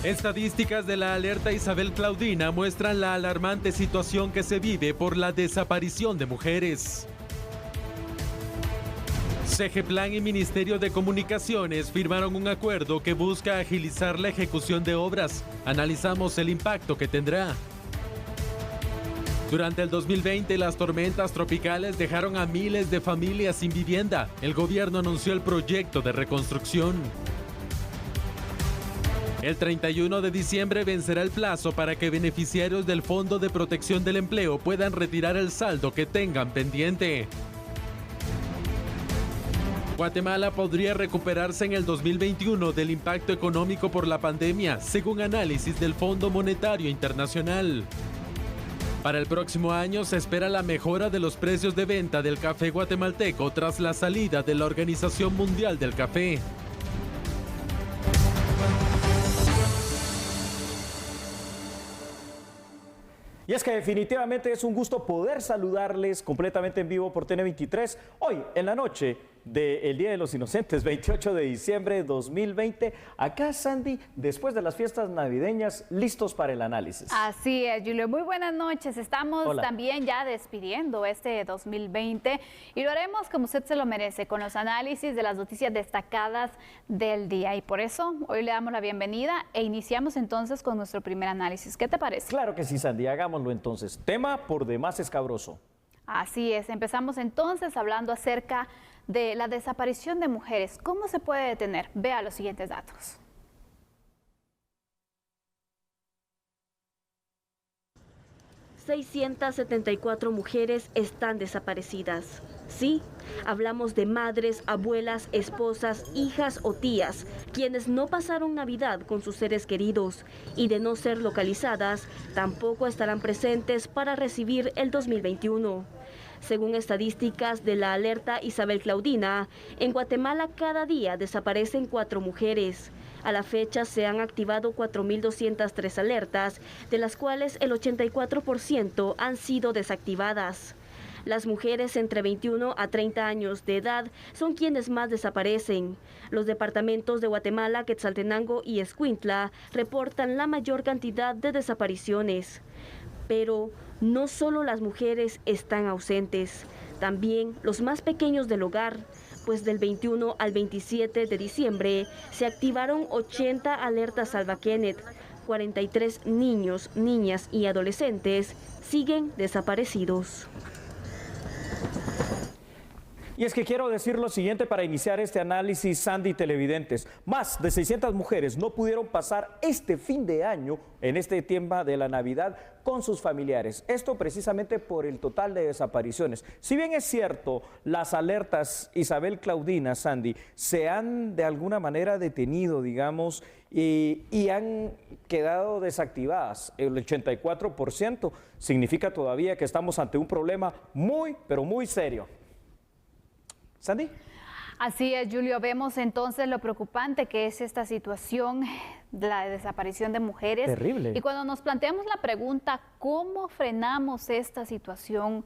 Estadísticas de la alerta Isabel Claudina muestran la alarmante situación que se vive por la desaparición de mujeres. CGPLAN y Ministerio de Comunicaciones firmaron un acuerdo que busca agilizar la ejecución de obras. Analizamos el impacto que tendrá. Durante el 2020, las tormentas tropicales dejaron a miles de familias sin vivienda. El gobierno anunció el proyecto de reconstrucción. El 31 de diciembre vencerá el plazo para que beneficiarios del Fondo de Protección del Empleo puedan retirar el saldo que tengan pendiente. Guatemala podría recuperarse en el 2021 del impacto económico por la pandemia, según análisis del Fondo Monetario Internacional. Para el próximo año se espera la mejora de los precios de venta del café guatemalteco tras la salida de la Organización Mundial del Café. Y es que definitivamente es un gusto poder saludarles completamente en vivo por TN23 hoy en la noche del Día de los Inocentes, 28 de diciembre de 2020. Acá, Sandy, después de las fiestas navideñas, listos para el análisis. Así es, Julio. Muy buenas noches. Estamos también ya despidiendo este 2020 y lo haremos como usted se lo merece, con los análisis de las noticias destacadas del día. Y por eso hoy le damos la bienvenida e iniciamos entonces con nuestro primer análisis. ¿Qué te parece? Claro que sí, Sandy. Hagámoslo entonces. Tema por demás escabroso. Así es. Empezamos entonces hablando acerca de la desaparición de mujeres. ¿Cómo se puede detener? Vea los siguientes datos. ...674 mujeres están desaparecidas. Sí, hablamos de madres, abuelas, esposas, hijas o tías, quienes no pasaron Navidad con sus seres queridos y de no ser localizadas, tampoco estarán presentes para recibir el 2021. Según estadísticas de la alerta Isabel Claudina, en Guatemala cada día desaparecen 4 mujeres. A la fecha se han activado 4.203 alertas, de las cuales el 84% han sido desactivadas. Las mujeres entre 21 a 30 años de edad son quienes más desaparecen. Los departamentos de Guatemala, Quetzaltenango y Escuintla reportan la mayor cantidad de desapariciones. Pero no solo las mujeres están ausentes, también los más pequeños del hogar, pues del 21 al 27 de diciembre se activaron 80 alertas Salva Kenneth. 43 niños, niñas y adolescentes siguen desaparecidos. Y es que quiero decir lo siguiente para iniciar este análisis, Sandy, televidentes. Más de 600 mujeres no pudieron pasar este fin de año en este tiempo de la Navidad con sus familiares. Esto precisamente por el total de desapariciones. Si bien es cierto, las alertas Isabel Claudina, Sandy, se han de alguna manera detenido, digamos, y han quedado desactivadas. El 84% significa todavía que estamos ante un problema muy, pero muy serio. Sandy. Así es, Julio. Vemos entonces lo preocupante que es esta situación de la desaparición de mujeres. Terrible. Y cuando nos planteamos la pregunta, ¿cómo frenamos esta situación?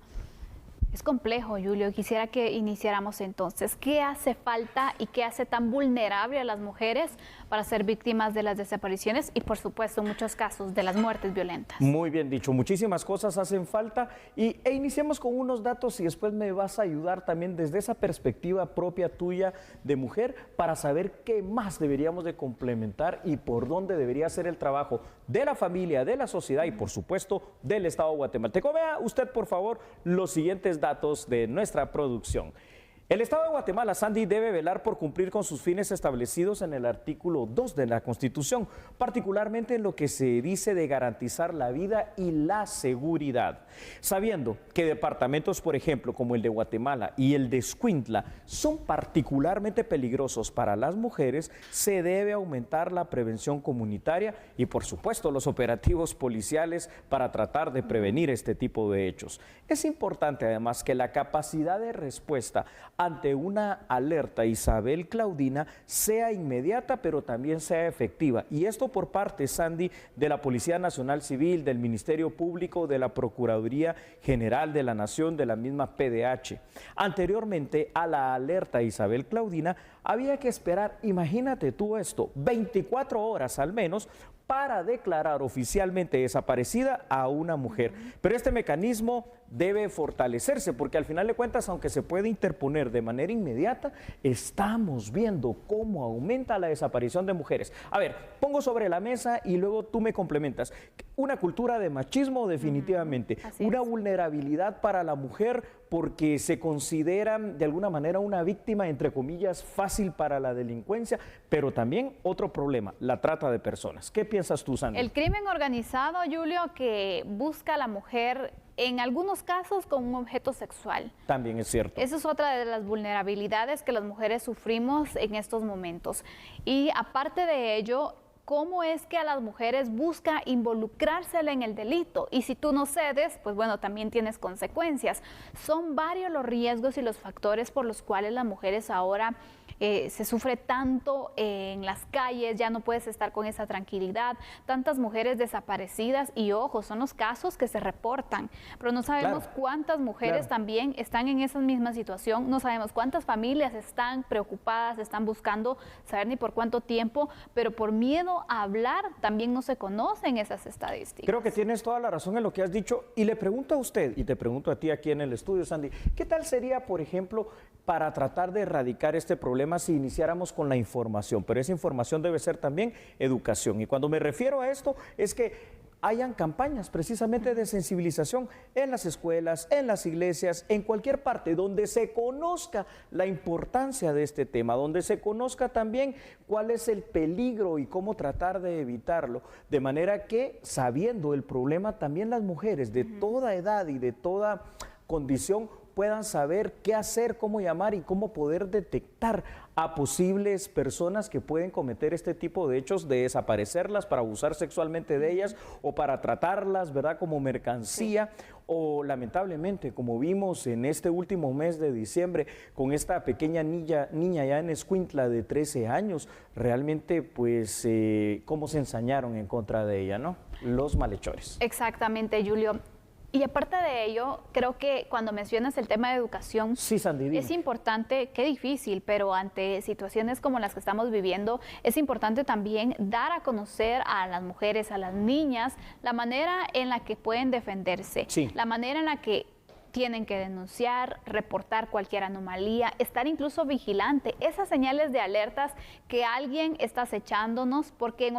Es complejo, Julio. Quisiera que iniciáramos entonces. ¿Qué hace falta y qué hace tan vulnerable a las mujeres para ser víctimas de las desapariciones y, por supuesto, en muchos casos, de las muertes violentas? Muy bien dicho. Muchísimas cosas hacen falta e iniciemos con unos datos y después me vas a ayudar también desde esa perspectiva propia tuya de mujer para saber qué más deberíamos de complementar y por dónde debería ser el trabajo de la familia, de la sociedad y, por supuesto, del Estado guatemalteco. Vea usted, por favor, los siguientes datos de nuestra producción. El Estado de Guatemala, Sandy, debe velar por cumplir con sus fines establecidos en el artículo 2 de la Constitución, particularmente en lo que se dice de garantizar la vida y la seguridad. Sabiendo que departamentos, por ejemplo, como el de Guatemala y el de Escuintla, son particularmente peligrosos para las mujeres, se debe aumentar la prevención comunitaria y, por supuesto, los operativos policiales para tratar de prevenir este tipo de hechos. Es importante, además, que la capacidad de respuesta ante una alerta Isabel Claudina sea inmediata, pero también sea efectiva. Y esto por parte, Sandy, de la Policía Nacional Civil, del Ministerio Público, de la Procuraduría General de la Nación, de la misma PDH. Anteriormente a la alerta Isabel Claudina, había que esperar, imagínate tú esto, 24 horas al menos, para declarar oficialmente desaparecida a una mujer. Pero este mecanismo debe fortalecerse porque al final de cuentas, aunque se puede interponer de manera inmediata, estamos viendo cómo aumenta la desaparición de mujeres. A ver, pongo sobre la mesa y luego tú me complementas. Una cultura de machismo definitivamente, una vulnerabilidad para la mujer porque se considera de alguna manera una víctima, entre comillas, fácil para la delincuencia, pero también otro problema, la trata de personas. ¿Qué piensas tú, Sandy? El crimen organizado, Julio, que busca a la mujer en algunos casos como un objeto sexual. También es cierto. Esa es otra de las vulnerabilidades que las mujeres sufrimos en estos momentos. Y aparte de ello, ¿cómo es que a las mujeres busca involucrársela en el delito? Y si tú no cedes, pues bueno, también tienes consecuencias. Son varios los riesgos y los factores por los cuales las mujeres ahora se sufre tanto en las calles, ya no puedes estar con esa tranquilidad, tantas mujeres desaparecidas y ojo, son los casos que se reportan, pero no sabemos cuántas mujeres también están en esa misma situación, no sabemos cuántas familias están preocupadas, están buscando saber ni por cuánto tiempo, pero por miedo a hablar también no se conocen esas estadísticas. Creo que tienes toda la razón en lo que has dicho y le pregunto a usted y te pregunto a ti aquí en el estudio, Sandy, ¿qué tal sería, por ejemplo, para tratar de erradicar este problema si iniciáramos con la información? Pero esa información debe ser también educación. Y cuando me refiero a esto es que hayan campañas precisamente de sensibilización en las escuelas, en las iglesias, en cualquier parte donde se conozca la importancia de este tema, donde se conozca también cuál es el peligro y cómo tratar de evitarlo, de manera que sabiendo el problema también las mujeres de toda edad y de toda condición puedan saber qué hacer, cómo llamar y cómo poder detectar a posibles personas que pueden cometer este tipo de hechos, de desaparecerlas para abusar sexualmente de ellas o para tratarlas, ¿verdad?, como mercancía. O lamentablemente, como vimos en este último mes de diciembre, con esta pequeña niña ya en Escuintla de 13 años, realmente pues cómo se ensañaron en contra de ella, ¿no? Los malhechores. Exactamente, Julio. Y aparte de ello, creo que cuando mencionas el tema de educación, sí, Sandy, es importante, qué difícil, pero ante situaciones como las que estamos viviendo, es importante también dar a conocer a las mujeres, a las niñas, la manera en la que pueden defenderse, la manera en la que tienen que denunciar, reportar cualquier anomalía, estar incluso vigilante, esas señales de alertas que alguien está acechándonos, porque en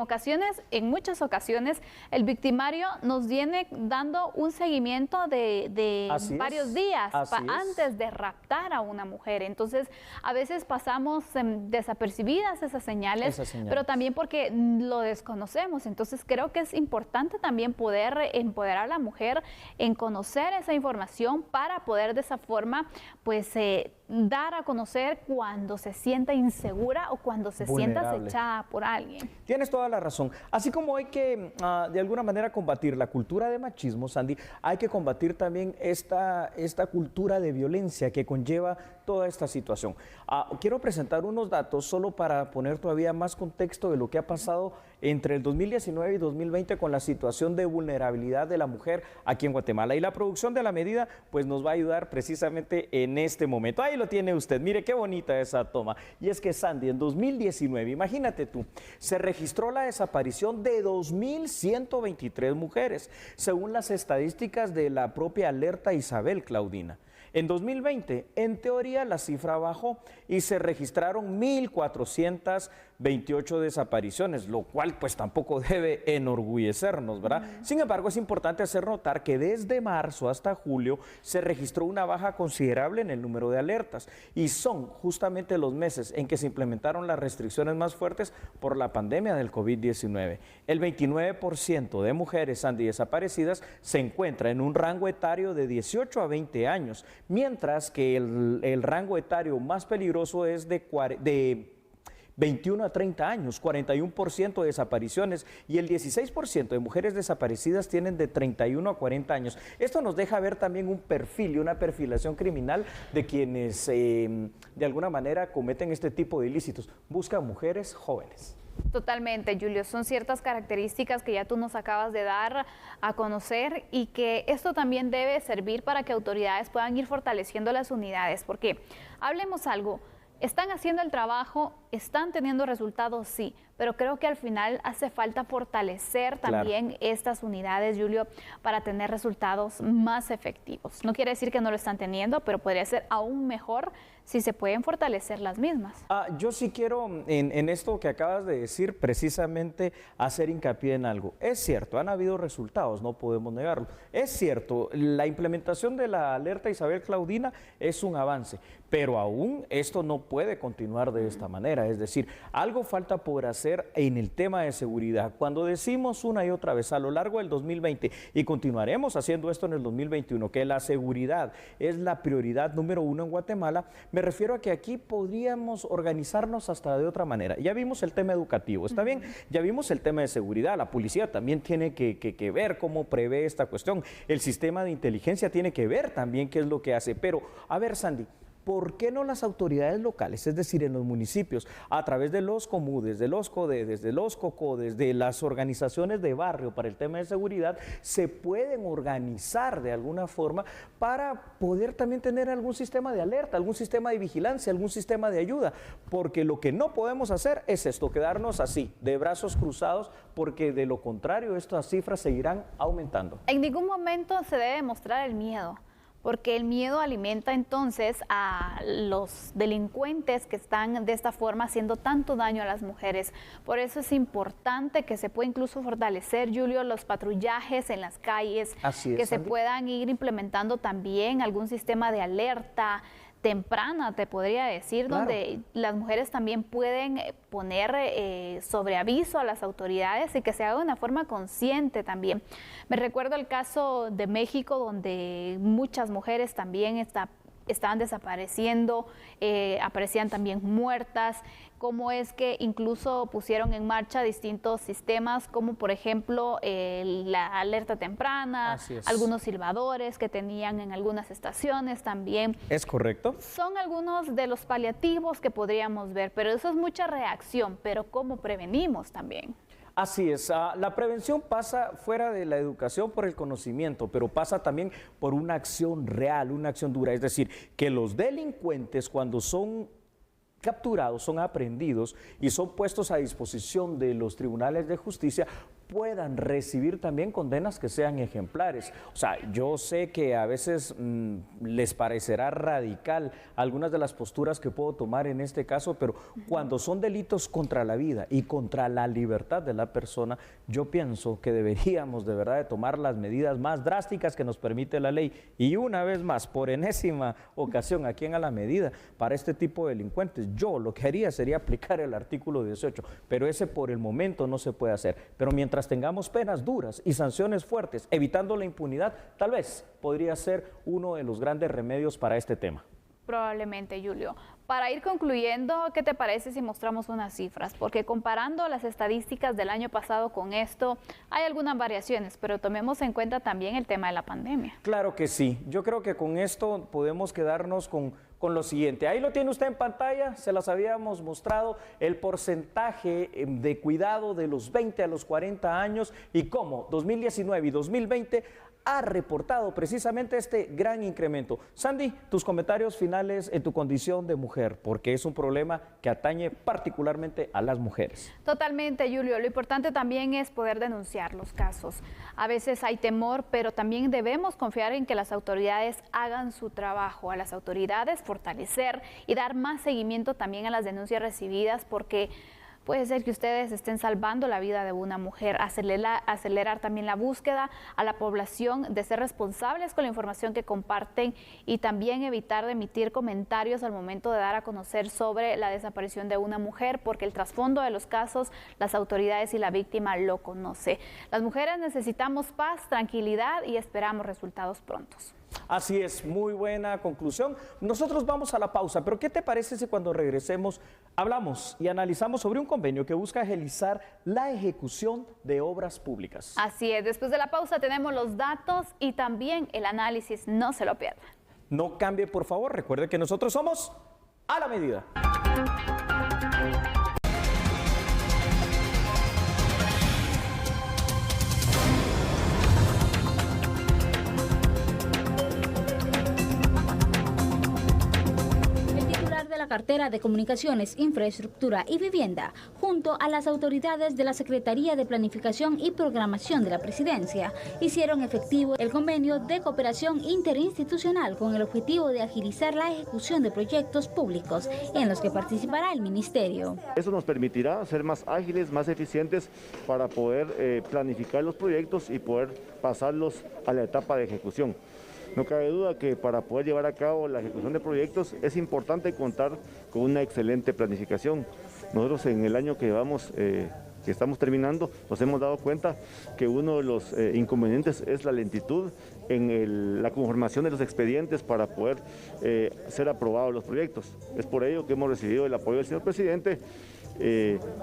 muchas ocasiones, el victimario nos viene dando un seguimiento de varios días antes de raptar a una mujer. Entonces, a veces pasamos desapercibidas esas señales, pero también porque lo desconocemos. Entonces, creo que es importante también poder empoderar a la mujer en conocer esa información para poder de esa forma pues dar a conocer cuando se sienta insegura o cuando se sienta acechada por alguien. Tienes toda la razón. Así como hay que de alguna manera combatir la cultura de machismo, Sandy, hay que combatir también esta cultura de violencia que conlleva toda esta situación. Quiero presentar unos datos solo para poner todavía más contexto de lo que ha pasado entre el 2019 y 2020 con la situación de vulnerabilidad de la mujer aquí en Guatemala. Y la producción de la medida pues nos va a ayudar precisamente en este momento. Ahí lo tiene usted, mire qué bonita esa toma. Y es que, Sandy, en 2019, imagínate tú, se registró la desaparición de 2.123 mujeres, según las estadísticas de la propia Alerta Isabel, Claudina. En 2020, en teoría, la cifra bajó y se registraron 1.428 desapariciones, lo cual pues tampoco debe enorgullecernos, ¿verdad? Sin embargo, es importante hacer notar que desde marzo hasta julio se registró una baja considerable en el número de alertas y son justamente los meses en que se implementaron las restricciones más fuertes por la pandemia del COVID-19. El 29% de mujeres desaparecidas se encuentra en un rango etario de 18 a 20 años, mientras que el rango etario más peligroso es de 21 a 30 años, 41% de desapariciones y el 16% de mujeres desaparecidas tienen de 31 a 40 años. Esto nos deja ver también un perfil y una perfilación criminal de quienes de alguna manera cometen este tipo de ilícitos. Buscan mujeres jóvenes. Totalmente, Julio. Son ciertas características que ya tú nos acabas de dar a conocer y que esto también debe servir para que autoridades puedan ir fortaleciendo las unidades. Porque, hablemos algo, están haciendo el trabajo, están teniendo resultados, sí, pero creo que al final hace falta fortalecer también estas unidades, Julio, para tener resultados más efectivos. No quiere decir que no lo están teniendo, pero podría ser aún mejor si se pueden fortalecer las mismas. Yo sí quiero, en esto que acabas de decir, precisamente hacer hincapié en algo. Es cierto, han habido resultados, no podemos negarlo. Es cierto, la implementación de la alerta Isabel Claudina es un avance, pero aún esto no puede continuar de esta manera. Es decir, algo falta por hacer en el tema de seguridad. Cuando decimos una y otra vez a lo largo del 2020, y continuaremos haciendo esto en el 2021, que la seguridad es la prioridad número 1 en Guatemala, me refiero a que aquí podríamos organizarnos hasta de otra manera. Ya vimos el tema educativo, está bien, ya vimos el tema de seguridad, la policía también tiene que ver cómo prevé esta cuestión, el sistema de inteligencia tiene que ver también qué es lo que hace, pero a ver, Sandy, ¿por qué no las autoridades locales, es decir, en los municipios, a través de los comudes, de los codedes, de los cocodes, de las organizaciones de barrio para el tema de seguridad, se pueden organizar de alguna forma para poder también tener algún sistema de alerta, algún sistema de vigilancia, algún sistema de ayuda? Porque lo que no podemos hacer es esto, quedarnos así, de brazos cruzados, porque de lo contrario estas cifras seguirán aumentando. En ningún momento se debe mostrar el miedo, porque el miedo alimenta entonces a los delincuentes que están de esta forma haciendo tanto daño a las mujeres. Por eso es importante que se pueda incluso fortalecer, Julio, los patrullajes en las calles, que se puedan ir implementando también algún sistema de alerta temprana, te podría decir, donde las mujeres también pueden poner sobre aviso a las autoridades y que se haga de una forma consciente también. Me recuerdo el caso de México, donde muchas mujeres también estaban desapareciendo, aparecían también muertas. Cómo es que incluso pusieron en marcha distintos sistemas, como por ejemplo la alerta temprana, algunos silbadores que tenían en algunas estaciones también. ¿Es correcto? Son algunos de los paliativos que podríamos ver, pero eso es mucha reacción, pero ¿cómo prevenimos también? Así es, la prevención pasa fuera de la educación por el conocimiento, pero pasa también por una acción real, una acción dura. Es decir, que los delincuentes cuando son capturados, son aprehendidos y son puestos a disposición de los tribunales de justicia, puedan recibir también condenas que sean ejemplares. O sea, yo sé que a veces les parecerá radical algunas de las posturas que puedo tomar en este caso, pero cuando son delitos contra la vida y contra la libertad de la persona, yo pienso que deberíamos de verdad de tomar las medidas más drásticas que nos permite la ley. Y una vez más, por enésima ocasión aquí en A la Medida, para este tipo de delincuentes, yo lo que haría sería aplicar el artículo 18, pero ese por el momento no se puede hacer. Pero mientras tengamos penas duras y sanciones fuertes, evitando la impunidad, tal vez podría ser uno de los grandes remedios para este tema. Probablemente, Julio. Para ir concluyendo, ¿qué te parece si mostramos unas cifras? Porque comparando las estadísticas del año pasado con esto, hay algunas variaciones, pero tomemos en cuenta también el tema de la pandemia. Claro que sí. Yo creo que con esto podemos quedarnos con lo siguiente. Ahí lo tiene usted en pantalla, se las habíamos mostrado, el porcentaje de cuidado de los 20 a los 40 años y cómo 2019 y 2020 ha reportado precisamente este gran incremento. Sandy, tus comentarios finales en tu condición de mujer, porque es un problema que atañe particularmente a las mujeres. Totalmente, Julio. Lo importante también es poder denunciar los casos. A veces hay temor, pero también debemos confiar en que las autoridades hagan su trabajo. A las autoridades fortalecer y dar más seguimiento también a las denuncias recibidas, porque puede ser que ustedes estén salvando la vida de una mujer, acelerar también la búsqueda a la población de ser responsables con la información que comparten y también evitar de emitir comentarios al momento de dar a conocer sobre la desaparición de una mujer, porque el trasfondo de los casos, las autoridades y la víctima lo conoce. Las mujeres necesitamos paz, tranquilidad y esperamos resultados prontos. Así es, muy buena conclusión. Nosotros vamos a la pausa, pero ¿qué te parece si cuando regresemos hablamos y analizamos sobre un convenio que busca agilizar la ejecución de obras públicas? Así es, después de la pausa tenemos los datos y también el análisis, no se lo pierdan. No cambie, por favor, recuerde que nosotros somos A la Medida. cartera de Comunicaciones, Infraestructura y Vivienda, junto a las autoridades de la Secretaría de Planificación y Programación de la Presidencia, hicieron efectivo el convenio de cooperación interinstitucional con el objetivo de agilizar la ejecución de proyectos públicos en los que participará el Ministerio. Eso nos permitirá ser más ágiles, más eficientes para poder planificar los proyectos y poder pasarlos a la etapa de ejecución. No cabe duda que para poder llevar a cabo la ejecución de proyectos es importante contar con una excelente planificación. Nosotros en el año que llevamos, que estamos terminando, nos hemos dado cuenta que uno de los inconvenientes es la lentitud en la conformación de los expedientes para poder ser aprobados los proyectos. Es por ello que hemos recibido el apoyo del señor presidente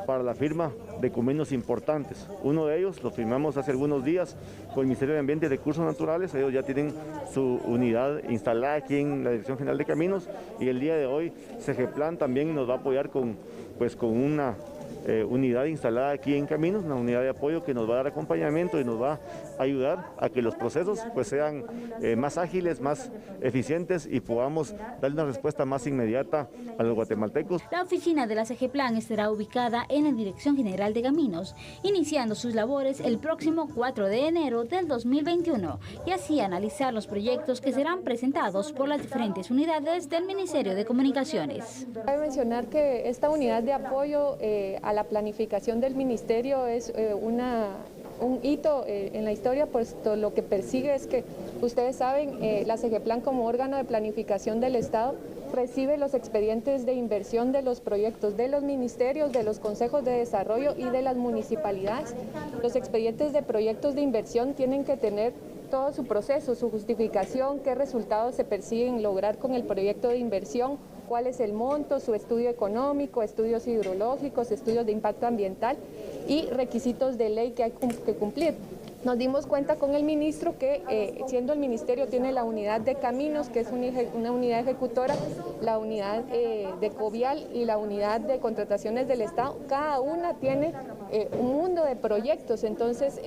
para la firma de convenios importantes. Uno de ellos lo firmamos hace algunos días con el Ministerio de Ambiente y Recursos Naturales. Ellos ya tienen su unidad instalada aquí en la Dirección General de Caminos y el día de hoy Segeplan también nos va a apoyar con una unidad instalada aquí en Caminos, una unidad de apoyo que nos va a dar acompañamiento y nos va a ayudar a que los procesos sean más ágiles, más eficientes y podamos darle una respuesta más inmediata a los guatemaltecos. La oficina de la Segeplan estará ubicada en la Dirección General de Caminos, iniciando sus labores el próximo 4 de enero del 2021 y así analizar los proyectos que serán presentados por las diferentes unidades del Ministerio de Comunicaciones. Cabe mencionar que esta unidad de apoyo a la planificación del ministerio es un hito en la historia, pues lo que persigue es que, ustedes saben, la Segeplan como órgano de planificación del Estado recibe los expedientes de inversión de los proyectos de los ministerios, de los consejos de desarrollo y de las municipalidades. Los expedientes de proyectos de inversión tienen que tener todo su proceso, su justificación, qué resultados se persiguen lograr con el proyecto de inversión, cuál es el monto, su estudio económico, estudios hidrológicos, estudios de impacto ambiental y requisitos de ley que hay que cumplir. Nos dimos cuenta con el ministro que siendo el ministerio tiene la unidad de caminos, que es una unidad ejecutora, la unidad de COVIAL y la unidad de contrataciones del Estado, cada una tiene un mundo de proyectos, entonces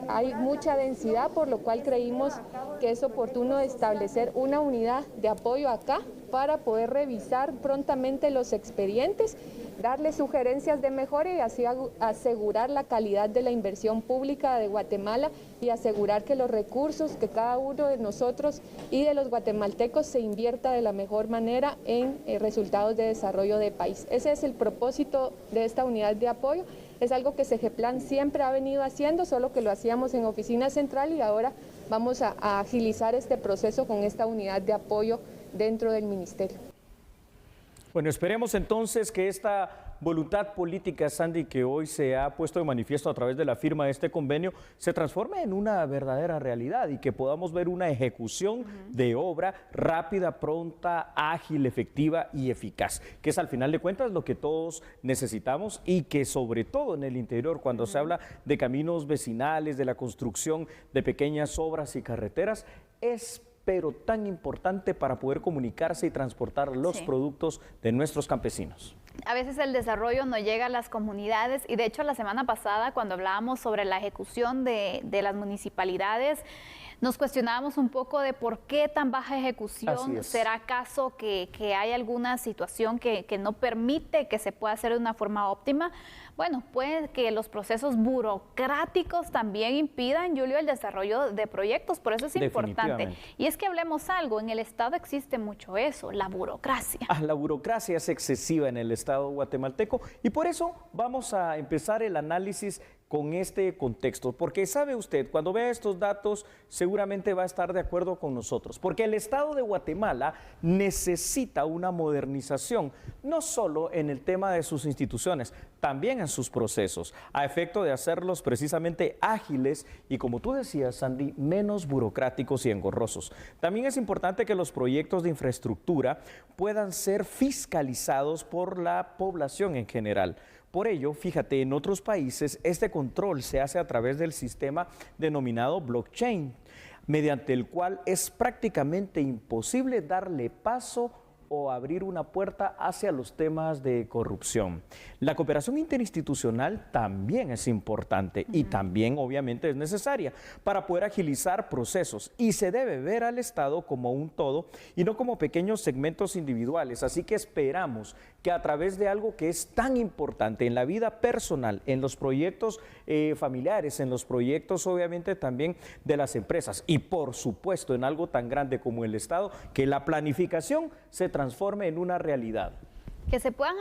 hay mucha densidad, por lo cual creímos que es oportuno establecer una unidad de apoyo acá para poder revisar prontamente los expedientes, darle sugerencias de mejora y así asegurar la calidad de la inversión pública de Guatemala y asegurar que los recursos que cada uno de nosotros y de los guatemaltecos se invierta de la mejor manera en resultados de desarrollo de país. Ese es el propósito de esta unidad de apoyo. Es algo que Segeplan siempre ha venido haciendo, solo que lo hacíamos en oficina central y ahora vamos a agilizar este proceso con esta unidad de apoyo dentro del ministerio. Bueno, esperemos entonces que esta voluntad política, Sandy, que hoy se ha puesto de manifiesto a través de la firma de este convenio, se transforme en una verdadera realidad y que podamos ver una ejecución de obra rápida, pronta, ágil, efectiva y eficaz, que es al final de cuentas lo que todos necesitamos y que sobre todo en el interior, cuando se habla de caminos vecinales, de la construcción de pequeñas obras y carreteras, es pero tan importante para poder comunicarse y transportar los productos de nuestros campesinos. A veces el desarrollo no llega a las comunidades y de hecho la semana pasada cuando hablábamos sobre la ejecución de las municipalidades, nos cuestionábamos un poco de por qué tan baja ejecución. ¿Será acaso que hay alguna situación que no permite que se pueda hacer de una forma óptima? Bueno, puede que los procesos burocráticos también impidan, Julio, el desarrollo de proyectos, por eso es importante. Y es que hablemos algo, en el Estado existe mucho eso, la burocracia. La burocracia es excesiva en el Estado guatemalteco y por eso vamos a empezar el análisis con este contexto, porque sabe usted, cuando vea estos datos seguramente va a estar de acuerdo con nosotros, porque el Estado de Guatemala necesita una modernización, no solo en el tema de sus instituciones, también en sus procesos, a efecto de hacerlos precisamente ágiles y, como tú decías, Sandy, menos burocráticos y engorrosos. También es importante que los proyectos de infraestructura puedan ser fiscalizados por la población en general. Por ello, fíjate, en otros países este control se hace a través del sistema denominado blockchain, mediante el cual es prácticamente imposible darle paso o abrir una puerta hacia los temas de corrupción. La cooperación interinstitucional también es importante y también obviamente es necesaria para poder agilizar procesos, y se debe ver al Estado como un todo y no como pequeños segmentos individuales. Así que esperamos que a través de algo que es tan importante en la vida personal, en los proyectos familiares, en los proyectos obviamente también de las empresas y por supuesto en algo tan grande como el Estado, que la planificación se transforme en una realidad. Que se puedan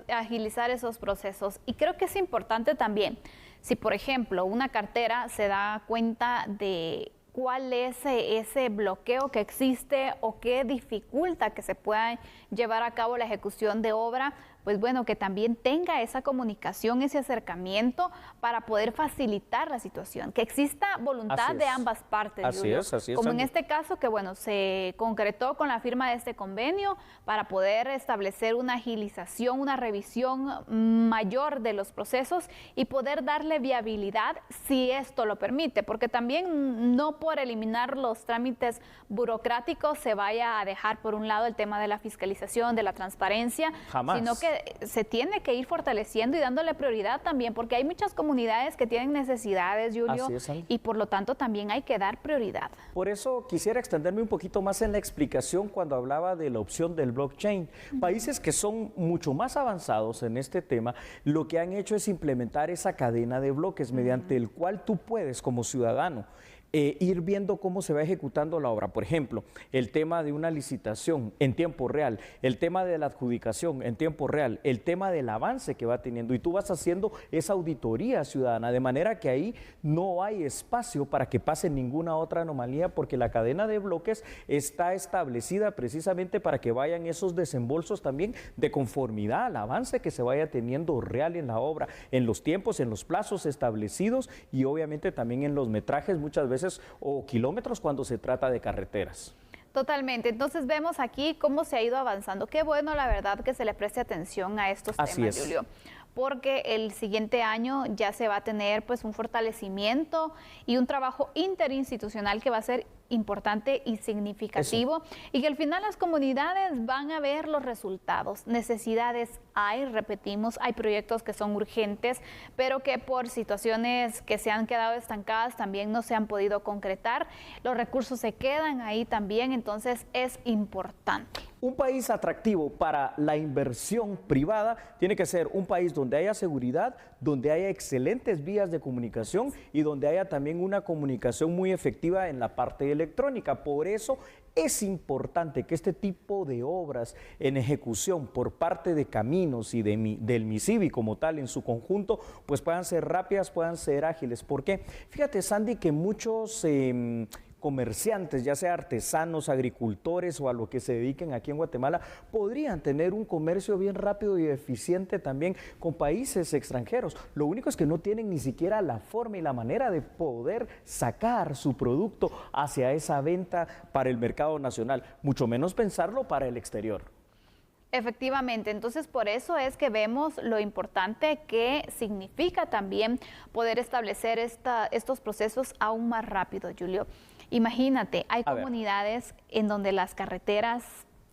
agilizar esos procesos. Y creo que es importante también, si por ejemplo una cartera se da cuenta de cuál es ese bloqueo que existe o qué dificulta que se pueda llevar a cabo la ejecución de obra, pues bueno, que también tenga esa comunicación, ese acercamiento para poder facilitar la situación, que exista voluntad de ambas partes. Así es, como en este caso que bueno, se concretó con la firma de este convenio para poder establecer una agilización, una revisión mayor de los procesos y poder darle viabilidad si esto lo permite, porque también no por eliminar los trámites burocráticos se vaya a dejar por un lado el tema de la fiscalización, de la transparencia, jamás, sino que se tiene que ir fortaleciendo y dándole prioridad también, porque hay muchas comunidades que tienen necesidades, Julio, y por lo tanto también hay que dar prioridad. Por eso quisiera extenderme un poquito más en la explicación cuando hablaba de la opción del blockchain. Países que son mucho más avanzados en este tema, lo que han hecho es implementar esa cadena de bloques mediante el cual tú puedes como ciudadano ir viendo cómo se va ejecutando la obra. Por ejemplo, el tema de una licitación en tiempo real, el tema de la adjudicación en tiempo real, el tema del avance que va teniendo, y tú vas haciendo esa auditoría ciudadana, de manera que ahí no hay espacio para que pase ninguna otra anomalía, porque la cadena de bloques está establecida precisamente para que vayan esos desembolsos también de conformidad al avance que se vaya teniendo real en la obra, en los tiempos, en los plazos establecidos y obviamente también en los metrajes muchas veces o kilómetros cuando se trata de carreteras. Totalmente. Entonces vemos aquí cómo se ha ido avanzando. Qué bueno, la verdad, que se le preste atención a estos temas, Julio, porque el siguiente año ya se va a tener pues un fortalecimiento y un trabajo interinstitucional que va a ser importante y significativo. Y que al final las comunidades van a ver los resultados. Necesidades hay, repetimos, hay proyectos que son urgentes, pero que por situaciones que se han quedado estancadas también no se han podido concretar. Los recursos se quedan ahí también, entonces es importante. Un país atractivo para la inversión privada tiene que ser un país donde haya seguridad, donde haya excelentes vías de comunicación y donde haya también una comunicación muy efectiva en la parte electrónica. Por eso es importante que este tipo de obras en ejecución por parte de Caminos y del MISIBI como tal en su conjunto, pues puedan ser rápidas, puedan ser ágiles. ¿Por qué? Fíjate, Sandy, que muchos comerciantes, ya sea artesanos, agricultores o a lo que se dediquen aquí en Guatemala, podrían tener un comercio bien rápido y eficiente también con países extranjeros. Lo único es que no tienen ni siquiera la forma y la manera de poder sacar su producto hacia esa venta para el mercado nacional, mucho menos pensarlo para el exterior. Efectivamente, entonces por eso es que vemos lo importante que significa también poder establecer estos procesos aún más rápido, Julio. Imagínate, hay comunidades en donde las carreteras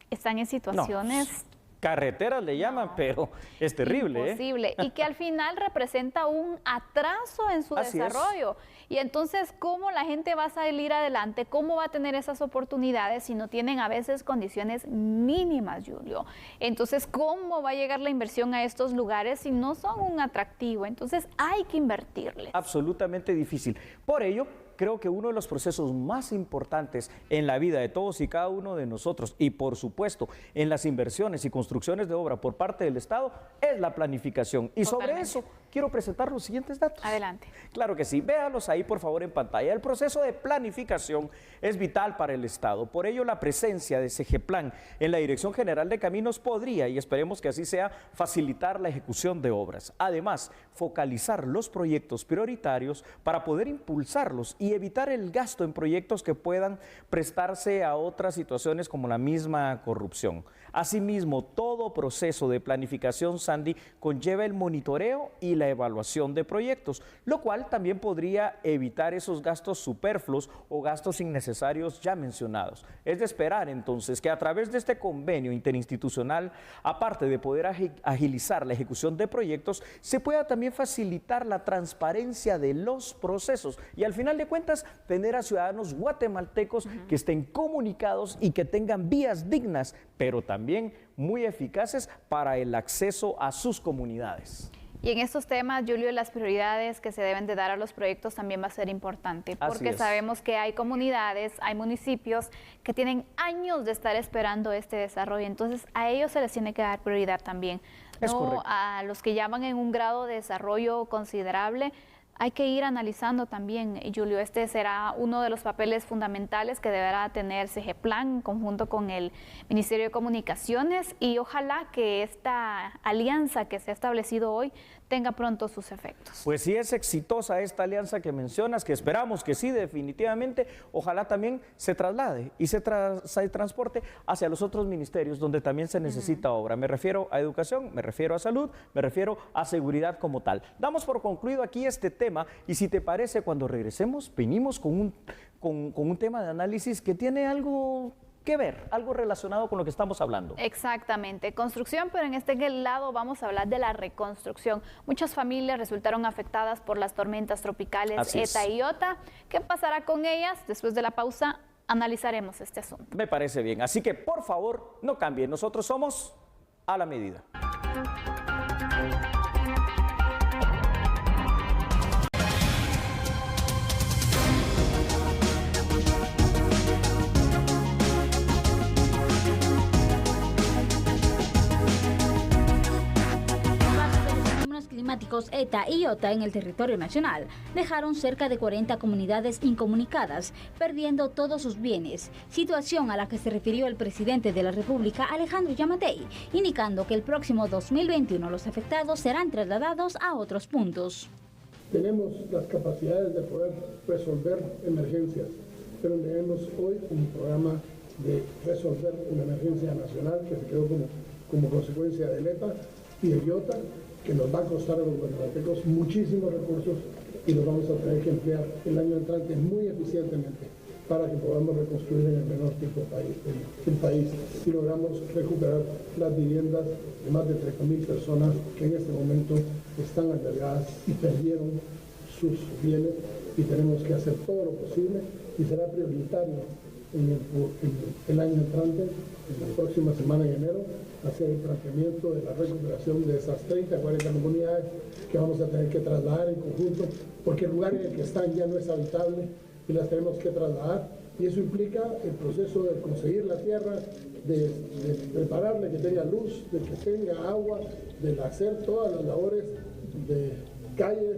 están en situaciones... Carreteras le llaman, pero es terrible. Imposible, y que al final representa un atraso en su desarrollo. Y entonces, ¿cómo la gente va a salir adelante? ¿Cómo va a tener esas oportunidades si no tienen a veces condiciones mínimas, Julio? Entonces, ¿cómo va a llegar la inversión a estos lugares si no son un atractivo? Entonces, hay que invertirles. Absolutamente difícil. Por ello, creo que uno de los procesos más importantes en la vida de todos y cada uno de nosotros, y por supuesto en las inversiones y construcciones de obra por parte del Estado, es la planificación. Y sobre eso quiero presentar los siguientes datos. Adelante. Claro que sí, véalos ahí por favor en pantalla. El proceso de planificación es vital para el Estado. Por ello, la presencia de SEGEPLAN en la Dirección General de Caminos podría, y esperemos que así sea, facilitar la ejecución de obras. Además, focalizar los proyectos prioritarios para poder impulsarlos y evitar el gasto en proyectos que puedan prestarse a otras situaciones como la misma corrupción. Asimismo, todo proceso de planificación, Sandy, conlleva el monitoreo y la la evaluación de proyectos, lo cual también podría evitar esos gastos superfluos o gastos innecesarios ya mencionados. Es de esperar entonces que a través de este convenio interinstitucional, aparte de poder agilizar la ejecución de proyectos, se pueda también facilitar la transparencia de los procesos y al final de cuentas tener a ciudadanos guatemaltecos que estén comunicados y que tengan vías dignas, pero también muy eficaces para el acceso a sus comunidades. Y en estos temas, Julio, las prioridades que se deben de dar a los proyectos también va a ser importante, porque sabemos que hay comunidades, hay municipios que tienen años de estar esperando este desarrollo, entonces a ellos se les tiene que dar prioridad también, no a los que ya van en un grado de desarrollo considerable. Hay que ir analizando también, Julio, este será uno de los papeles fundamentales que deberá tener CGPLAN en conjunto con el Ministerio de Comunicaciones y ojalá que esta alianza que se ha establecido hoy tenga pronto sus efectos. Pues si es exitosa esta alianza que mencionas, que esperamos que sí, definitivamente, ojalá también se traslade y se transporte hacia los otros ministerios donde también se necesita obra. Me refiero a educación, me refiero a salud, me refiero a seguridad como tal. Damos por concluido aquí este tema y si te parece, cuando regresemos, venimos con un tema de análisis que tiene algo que ver, algo relacionado con lo que estamos hablando. Exactamente, construcción, pero en este lado vamos a hablar de la reconstrucción. Muchas familias resultaron afectadas por las tormentas tropicales ETA y IOTA. ¿Qué pasará con ellas? Después de la pausa analizaremos este asunto. Me parece bien, así que por favor no cambien, nosotros somos A la Medida. Climáticos ETA y IOTA en el territorio nacional dejaron cerca de 40 comunidades incomunicadas, perdiendo todos sus bienes, situación a la que se refirió el presidente de la República, Alejandro Yamatei, indicando que el próximo 2021 los afectados serán trasladados a otros puntos. Tenemos las capacidades de poder resolver emergencias, pero tenemos hoy un programa de resolver una emergencia nacional que se quedó como consecuencia del ETA y del IOTA, que nos va a costar a los guatemaltecos muchísimos recursos y los vamos a tener que emplear el año entrante muy eficientemente para que podamos reconstruir en el menor tiempo el país y logramos recuperar las viviendas de más de 30.000 personas que en este momento están albergadas y perdieron sus bienes y tenemos que hacer todo lo posible y será prioritario en el año entrante, en la próxima semana en enero, hacer el planteamiento de la recuperación de esas 30, 40 comunidades que vamos a tener que trasladar en conjunto, porque el lugar en el que están ya no es habitable y las tenemos que trasladar. Y eso implica el proceso de conseguir la tierra, de prepararle que tenga luz, de que tenga agua, de hacer todas las labores de calles,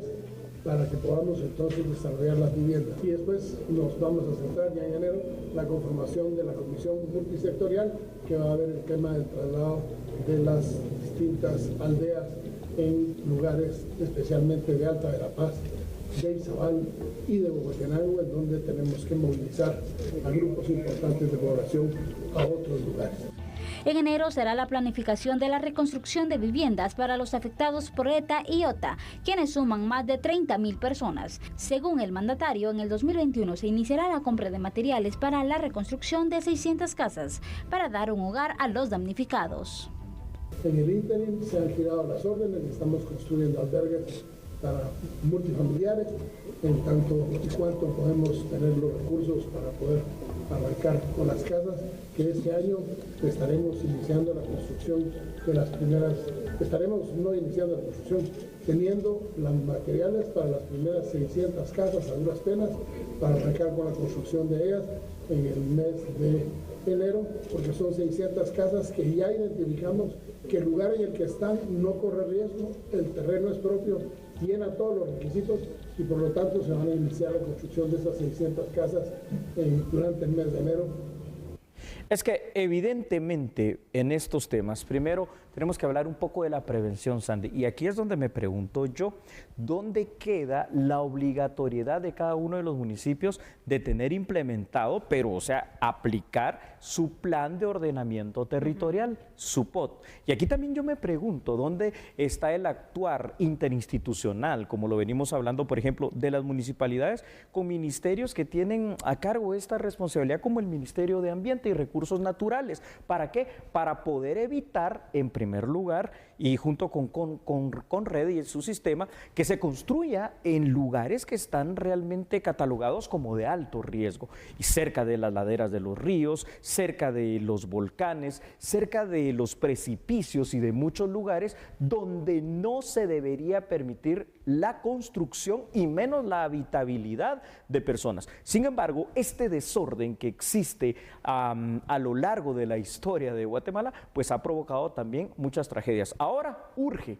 para que podamos entonces desarrollar las viviendas. Y después nos vamos a centrar ya en enero la conformación de la comisión multisectorial que va a ver el tema del traslado de las distintas aldeas en lugares especialmente de Alta Verapaz, de Izabal y de Bogotenango, en donde tenemos que movilizar a grupos importantes de población a otros lugares. En enero será la planificación de la reconstrucción de viviendas para los afectados por ETA y IOTA, quienes suman más de 30.000 personas. Según el mandatario, en el 2021 se iniciará la compra de materiales para la reconstrucción de 600 casas para dar un hogar a los damnificados. En el ínterin se han girado las órdenes, estamos construyendo albergues para multifamiliares, en tanto y cuanto podemos tener los recursos para poder arrancar con las casas, que este año estaremos iniciando la construcción de las primeras, teniendo los materiales para las primeras 600 casas a duras penas, para arrancar con la construcción de ellas en el mes de enero, porque son 600 casas que ya identificamos que el lugar en el que están no corre riesgo, el terreno es propio, llena todos los requisitos y por lo tanto se van a iniciar la construcción de esas 600 casas durante el mes de enero. Es que evidentemente en estos temas, primero tenemos que hablar un poco de la prevención, Sandy. Y aquí es donde me pregunto yo, ¿dónde queda la obligatoriedad de cada uno de los municipios de tener implementado, pero o sea, aplicar su plan de ordenamiento territorial, su POT? Y aquí también yo me pregunto, ¿dónde está el actuar interinstitucional, como lo venimos hablando, por ejemplo, de las municipalidades con ministerios que tienen a cargo esta responsabilidad, como el Ministerio de Ambiente y Recursos Naturales? ¿Para qué? Para poder evitar, en primer lugar, y junto con Red y su sistema, que se construya en lugares que están realmente catalogados como de alto riesgo, y cerca de las laderas de los ríos, cerca de los volcanes, cerca de los precipicios y de muchos lugares donde no se debería permitir la construcción y menos la habitabilidad de personas. Sin embargo, este desorden que existe a lo largo de la historia de Guatemala, pues ha provocado también muchas tragedias. Ahora urge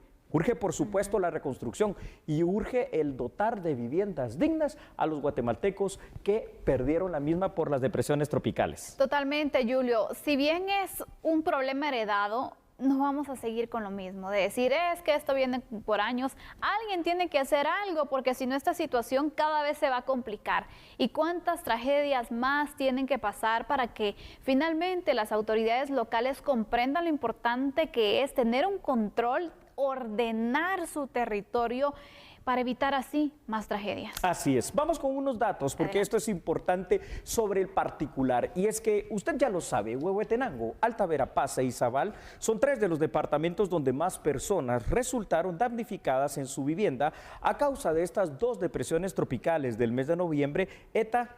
por supuesto la reconstrucción y urge el dotar de viviendas dignas a los guatemaltecos que perdieron la misma por las depresiones tropicales. Totalmente, Julio. Si bien es un problema heredado, no vamos a seguir con lo mismo, de decir, es que esto viene por años. Alguien tiene que hacer algo, porque si no, esta situación cada vez se va a complicar. ¿Y cuántas tragedias más tienen que pasar para que finalmente las autoridades locales comprendan lo importante que es tener un control, ordenar su territorio, para evitar así más tragedias? Así es. Vamos con unos datos, porque esto es importante sobre el particular. Y es que usted ya lo sabe, Huehuetenango, Alta Verapaz e Izabal son 3 de los departamentos donde más personas resultaron damnificadas en su vivienda a causa de estas 2 depresiones tropicales del mes de noviembre, ETA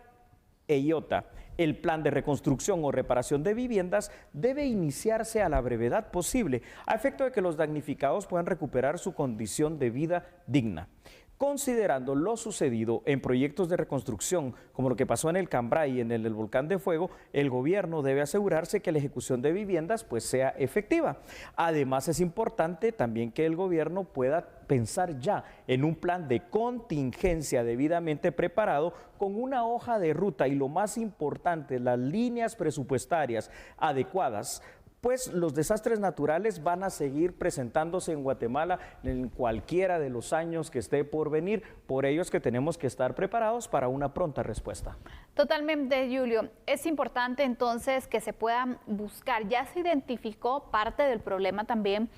e Iota. El plan de reconstrucción o reparación de viviendas debe iniciarse a la brevedad posible, a efecto de que los damnificados puedan recuperar su condición de vida digna. Considerando lo sucedido en proyectos de reconstrucción, como lo que pasó en el Cambray y en el Volcán de Fuego, el gobierno debe asegurarse que la ejecución de viviendas pues sea efectiva. Además, es importante también que el gobierno pueda pensar ya en un plan de contingencia debidamente preparado con una hoja de ruta y, lo más importante, las líneas presupuestarias adecuadas, pues los desastres naturales van a seguir presentándose en Guatemala en cualquiera de los años que esté por venir. Por ello es que tenemos que estar preparados para una pronta respuesta. Totalmente, Julio. Es importante entonces que se puedan buscar. Ya se identificó parte del problema también.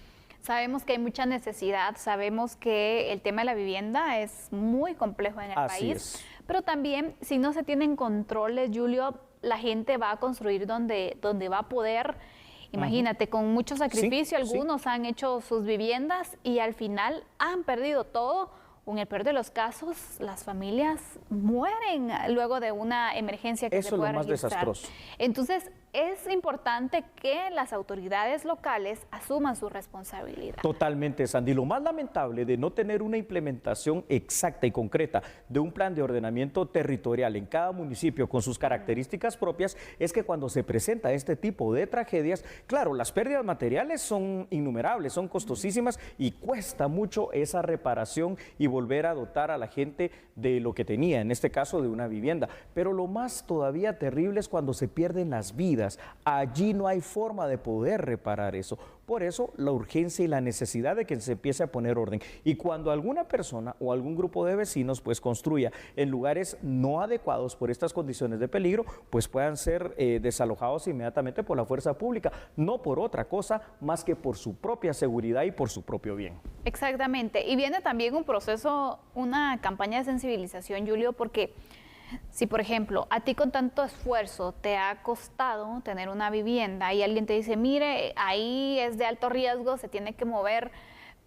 Sabemos que hay mucha necesidad, sabemos que el tema de la vivienda es muy complejo en el país, pero también si no se tienen controles, Julio, la gente va a construir donde va a poder. Imagínate, con mucho sacrificio, algunos han hecho sus viviendas y al final han perdido todo. En el peor de los casos, las familias mueren luego de una emergencia que se pueda registrar. Eso es lo más desastroso. Entonces, es importante que las autoridades locales asuman su responsabilidad. Totalmente, Sandy. Lo más lamentable de no tener una implementación exacta y concreta de un plan de ordenamiento territorial en cada municipio con sus características propias es que cuando se presenta este tipo de tragedias, claro, las pérdidas materiales son innumerables, son costosísimas y cuesta mucho esa reparación y volver a dotar a la gente de lo que tenía, en este caso de una vivienda. Pero lo más todavía terrible es cuando se pierden las vidas. Allí no hay forma de poder reparar eso. Por eso la urgencia y la necesidad de que se empiece a poner orden. Y cuando alguna persona o algún grupo de vecinos pues construya en lugares no adecuados por estas condiciones de peligro, pues puedan ser desalojados inmediatamente por la fuerza pública, no por otra cosa más que por su propia seguridad y por su propio bien. Exactamente. Y viene también un proceso, una campaña de sensibilización, Julio, porque si, por ejemplo, a ti con tanto esfuerzo te ha costado tener una vivienda y alguien te dice, mire, ahí es de alto riesgo, se tiene que mover,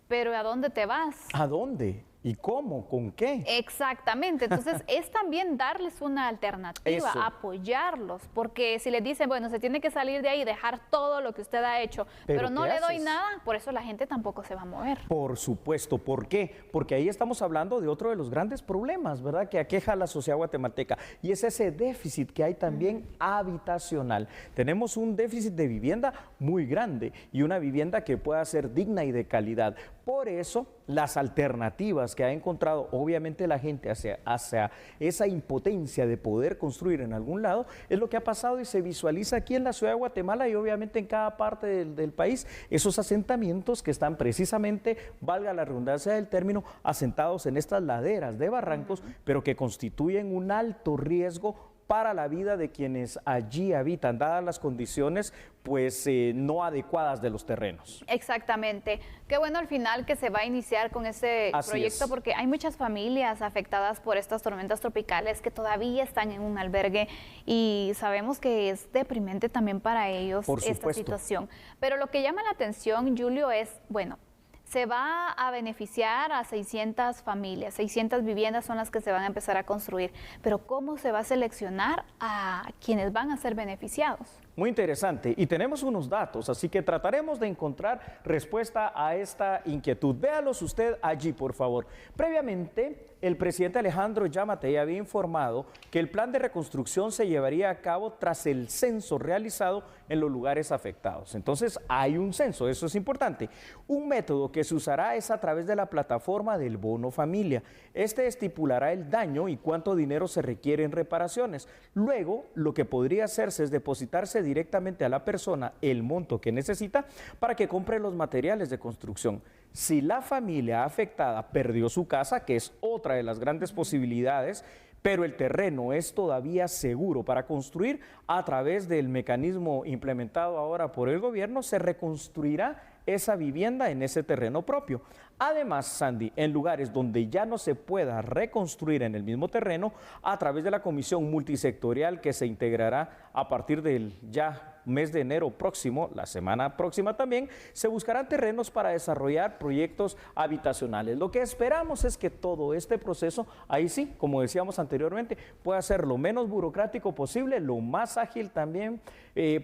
pero ¿a dónde te vas? ¿A dónde? ¿Y cómo? ¿Con qué? Exactamente. Entonces, es también darles una alternativa, apoyarlos, porque si les dicen, bueno, se tiene que salir de ahí, dejar todo lo que usted ha hecho, pero no le doy nada, por eso la gente tampoco se va a mover. Por supuesto. ¿Por qué? Porque ahí estamos hablando de otro de los grandes problemas, ¿verdad?, que aqueja a la sociedad guatemalteca, y es ese déficit que hay también habitacional. Tenemos un déficit de vivienda muy grande y una vivienda que pueda ser digna y de calidad. Por eso, las alternativas que ha encontrado obviamente la gente hacia esa impotencia de poder construir en algún lado, es lo que ha pasado y se visualiza aquí en la ciudad de Guatemala y obviamente en cada parte del país, esos asentamientos que están precisamente, valga la redundancia del término, asentados en estas laderas de barrancos, pero que constituyen un alto riesgo para la vida de quienes allí habitan, dadas las condiciones pues no adecuadas de los terrenos. Exactamente. Qué bueno al final que se va a iniciar con este proyecto, porque hay muchas familias afectadas por estas tormentas tropicales que todavía están en un albergue y sabemos que es deprimente también para ellos esta situación. Pero lo que llama la atención, Julio, es, bueno, se va a beneficiar a 600 familias, 600 viviendas son las que se van a empezar a construir, pero ¿cómo se va a seleccionar a quienes van a ser beneficiados? Muy interesante, y tenemos unos datos, así que trataremos de encontrar respuesta a esta inquietud. Véalos usted allí, por favor. Previamente, el presidente Alejandro Giammattei había informado que el plan de reconstrucción se llevaría a cabo tras el censo realizado en los lugares afectados. Entonces, hay un censo, eso es importante. Un método que se usará es a través de la plataforma del Bono Familia. Este estipulará el daño y cuánto dinero se requiere en reparaciones. Luego, lo que podría hacerse es depositarse directamente a la persona el monto que necesita para que compre los materiales de construcción. Si la familia afectada perdió su casa, que es otra de las grandes posibilidades, pero el terreno es todavía seguro para construir, a través del mecanismo implementado ahora por el gobierno, se reconstruirá esa vivienda en ese terreno propio. Además, Sandy, en lugares donde ya no se pueda reconstruir en el mismo terreno, a través de la comisión multisectorial que se integrará a partir del ya mes de enero próximo, la semana próxima también, se buscarán terrenos para desarrollar proyectos habitacionales. Lo que esperamos es que todo este proceso, ahí sí, como decíamos anteriormente, pueda ser lo menos burocrático posible, lo más ágil también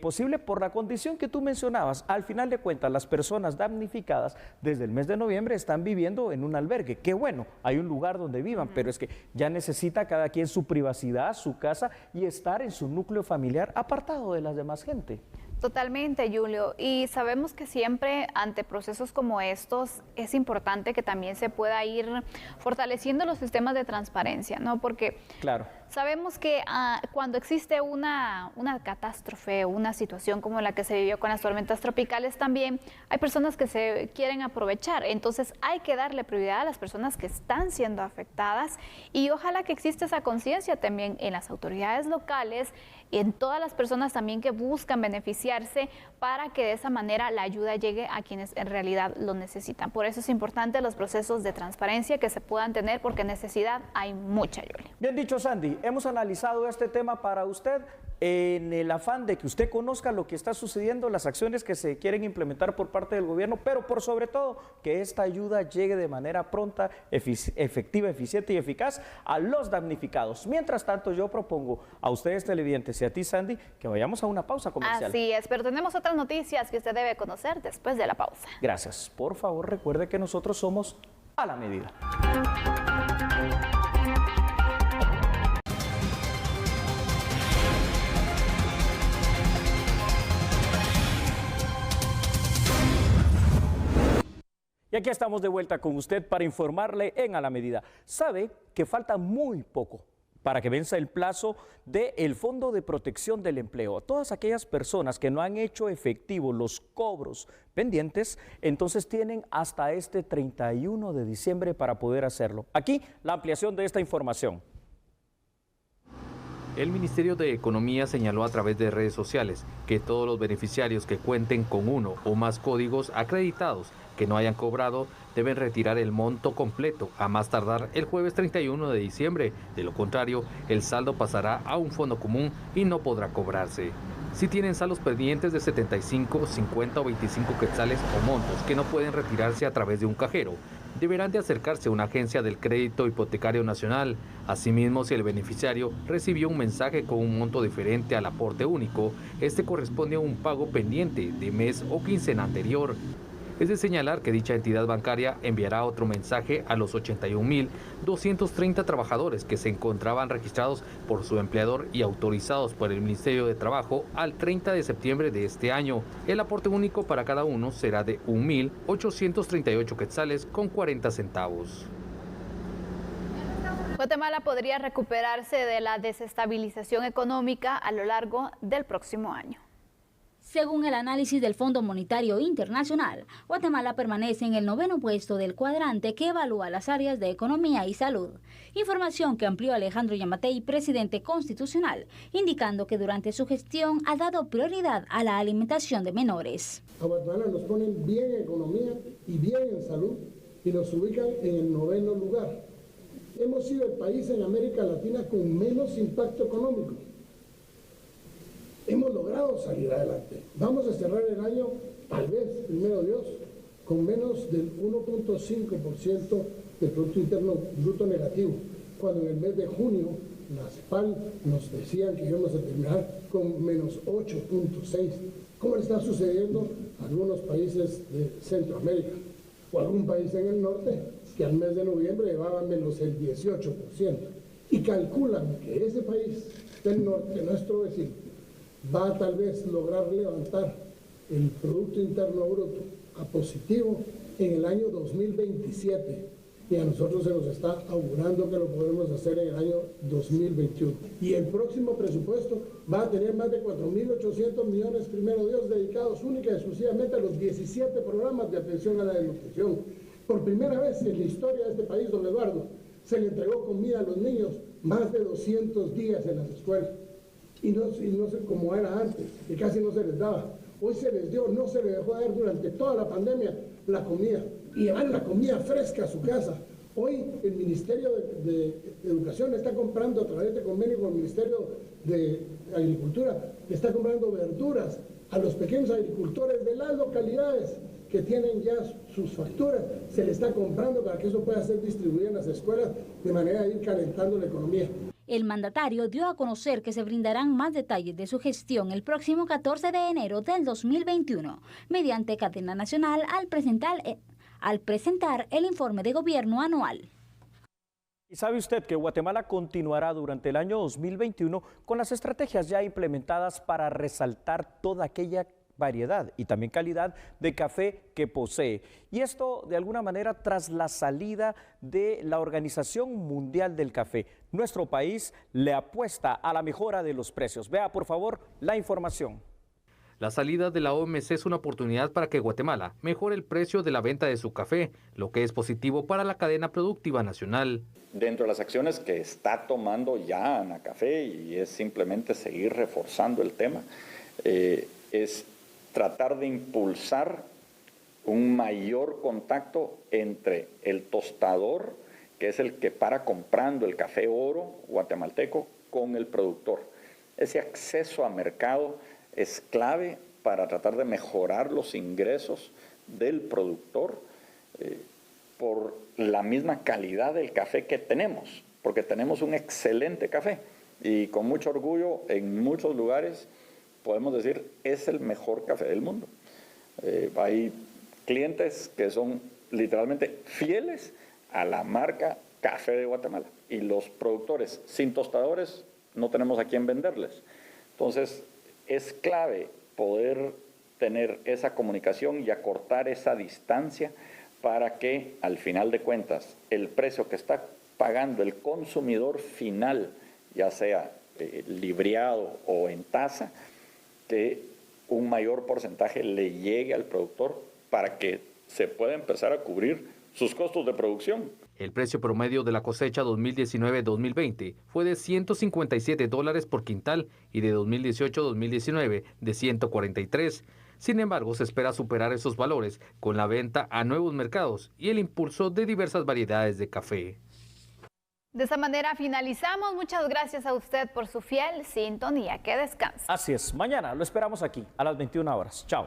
posible, por la condición que tú mencionabas. Al final de cuentas, las personas damnificadas desde el mes de noviembre están viviendo en un albergue. Qué bueno, hay un lugar donde vivan, pero es que ya necesita cada quien su privacidad, su casa y estar en su núcleo familiar apartado de las demás gente. Totalmente, Julio. Y sabemos que siempre ante procesos como estos es importante que también se pueda ir fortaleciendo los sistemas de transparencia, ¿no? Porque claro, sabemos que cuando existe una catástrofe, una situación como la que se vivió con las tormentas tropicales, también hay personas que se quieren aprovechar. Entonces hay que darle prioridad a las personas que están siendo afectadas y ojalá que exista esa conciencia también en las autoridades locales y en todas las personas también que buscan beneficiarse para que de esa manera la ayuda llegue a quienes en realidad lo necesitan. Por eso es importante los procesos de transparencia que se puedan tener, porque necesidad hay mucha, Yoli. Bien dicho, Sandy. Hemos analizado este tema para usted en el afán de que usted conozca lo que está sucediendo, las acciones que se quieren implementar por parte del gobierno, pero por sobre todo que esta ayuda llegue de manera pronta, efectiva, eficiente y eficaz a los damnificados. Mientras tanto, yo propongo a ustedes televidentes y a ti, Sandy, que vayamos a una pausa comercial. Así es, pero tenemos otras noticias que usted debe conocer después de la pausa. Gracias. Por favor, recuerde que nosotros somos A la Medida. Y aquí estamos de vuelta con usted para informarle en A la Medida. Sabe que falta muy poco para que venza el plazo del Fondo de Protección del Empleo. Todas aquellas personas que no han hecho efectivo los cobros pendientes, entonces tienen hasta este 31 de diciembre para poder hacerlo. Aquí la ampliación de esta información. El Ministerio de Economía señaló a través de redes sociales que todos los beneficiarios que cuenten con uno o más códigos acreditados que no hayan cobrado deben retirar el monto completo a más tardar el jueves 31 de diciembre. De lo contrario, el saldo pasará a un fondo común y no podrá cobrarse. Si tienen saldos pendientes de 75, 50 o 25 quetzales o montos que no pueden retirarse a través de un cajero, deberán de acercarse a una agencia del Crédito Hipotecario Nacional. Asimismo, si el beneficiario recibió un mensaje con un monto diferente al aporte único, este corresponde a un pago pendiente de mes o quincena anterior. Es de señalar que dicha entidad bancaria enviará otro mensaje a los 81.230 trabajadores que se encontraban registrados por su empleador y autorizados por el Ministerio de Trabajo al 30 de septiembre de este año. El aporte único para cada uno será de 1.838 quetzales con 40 centavos. Guatemala podría recuperarse de la desestabilización económica a lo largo del próximo año. Según el análisis del Fondo Monetario Internacional, Guatemala permanece en el 9º puesto del cuadrante que evalúa las áreas de economía y salud. Información que amplió Alejandro Yamatei, presidente constitucional, indicando que durante su gestión ha dado prioridad a la alimentación de menores. A Guatemala nos ponen bien en economía y bien en salud y nos ubican en el 9º lugar. Hemos sido el país en América Latina con menos impacto económico. Hemos logrado salir adelante. Vamos a cerrar el año, tal vez, primero Dios, con menos del 1.5% del Producto Interno Bruto negativo, cuando en el mes de junio la CEPAL nos decían que íbamos a terminar con menos 8.6%. ¿Cómo le está sucediendo a algunos países de Centroamérica o algún país en el norte que al mes de noviembre llevaba menos el 18%? Y calculan que ese país del norte, nuestro vecino, va a tal vez lograr levantar el Producto Interno Bruto a positivo en el año 2027 y a nosotros se nos está augurando que lo podemos hacer en el año 2021. Y el próximo presupuesto va a tener más de 4.800 millones, primero Dios, dedicados única y exclusivamente a los 17 programas de atención a la desnutrición. Por primera vez en la historia de este país, don Eduardo, se le entregó comida a los niños más de 200 días en las escuelas. Y no sé cómo era antes, que casi no se les daba. Hoy se les dio, no se les dejó dar durante toda la pandemia la comida. Y llevar la comida fresca a su casa. Hoy el Ministerio de Educación está comprando a través de convenio con el Ministerio de Agricultura, le está comprando verduras a los pequeños agricultores de las localidades que tienen ya sus facturas, se le está comprando para que eso pueda ser distribuido en las escuelas de manera de ir calentando la economía. El mandatario dio a conocer que se brindarán más detalles de su gestión el próximo 14 de enero del 2021, mediante cadena nacional al presentar el informe de gobierno anual. ¿Y sabe usted que Guatemala continuará durante el año 2021 con las estrategias ya implementadas para resaltar toda aquella variedad y también calidad de café que posee? Y esto de alguna manera tras la salida de la Organización Mundial del Café. Nuestro país le apuesta a la mejora de los precios. Vea por favor la información. La salida de la OMC es una oportunidad para que Guatemala mejore el precio de la venta de su café, lo que es positivo para la cadena productiva nacional. Dentro de las acciones que está tomando ya Anacafé, y es simplemente seguir reforzando el tema, es tratar de impulsar un mayor contacto entre el tostador, que es el que para comprando el café oro guatemalteco, con el productor. Ese acceso a mercado es clave para tratar de mejorar los ingresos del productor por la misma calidad del café que tenemos, porque tenemos un excelente café y con mucho orgullo en muchos lugares podemos decir es el mejor café del mundo. Hay clientes que son literalmente fieles a la marca Café de Guatemala y los productores sin tostadores no tenemos a quién venderles. Entonces es clave poder tener esa comunicación y acortar esa distancia para que al final de cuentas el precio que está pagando el consumidor final, ya sea libreado o en taza, que un mayor porcentaje le llegue al productor para que se pueda empezar a cubrir sus costos de producción. El precio promedio de la cosecha 2019-2020 fue de $157 por quintal y de 2018-2019 de 143. Sin embargo, se espera superar esos valores con la venta a nuevos mercados y el impulso de diversas variedades de café. De esta manera finalizamos. Muchas gracias a usted por su fiel sintonía. Que descanse. Así es. Mañana lo esperamos aquí a las 21 horas. Chao.